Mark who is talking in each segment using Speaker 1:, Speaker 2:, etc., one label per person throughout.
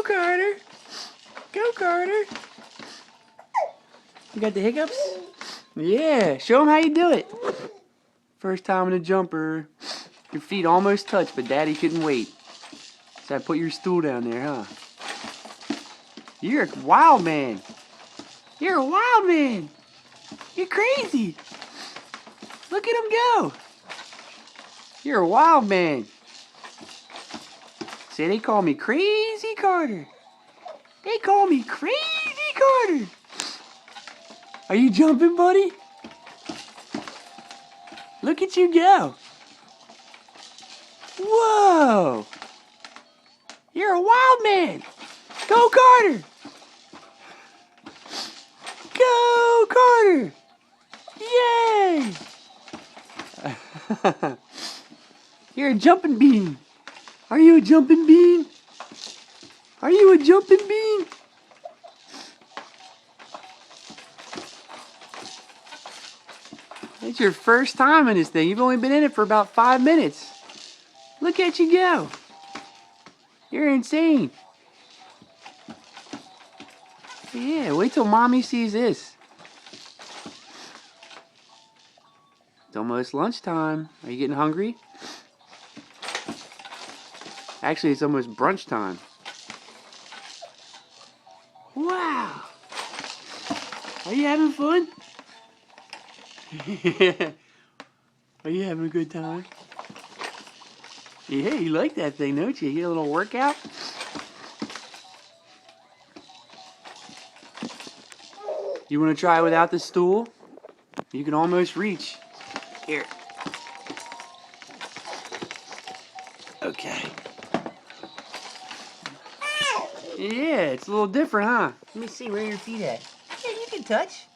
Speaker 1: Carter. Go, Carter. You got the hiccups? Yeah, show him how you do it. First time in a jumper. Your feet almost touched, but Daddy couldn't wait. So I put your stool down there, huh? You're a wild man. You're a wild man. You're crazy. Look at him go. You're a wild man. Say, they call me Crazy Carter. They call me Crazy Carter. Are you jumping, buddy? Look at you go. Whoa. You're a wild man. Go, Carter. Go, Carter. Yay. You're a jumping bean. Are you a jumping bean? Are you a jumping bean? It's your first time in this thing. You've only been in it for about 5 minutes. Look at you go. You're insane. Yeah, wait till Mommy sees this. It's almost lunchtime. Are you getting hungry? Actually, it's almost brunch time. Wow. Are you having fun? Yeah. Are you having a good time? Yeah, you like that thing, don't you? You get a little workout? You want to try it without the stool? You can almost reach. Here. Okay. Yeah, it's a little different, huh? Let me see, where are your feet at? Yeah, you can touch.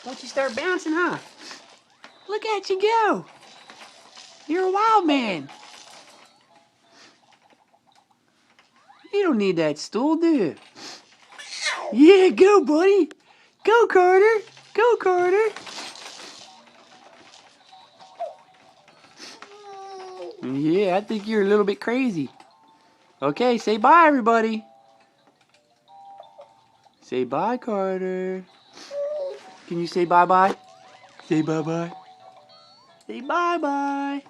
Speaker 1: Once you start bouncing, huh? Look at you go. You're a wild man. You don't need that stool, do you? Yeah, go, buddy. Go, Carter. Go, Carter. Yeah, I think you're a little bit crazy. Okay, say bye, everybody. Say bye, Carter. Can you say bye-bye? Say bye-bye. Say bye-bye.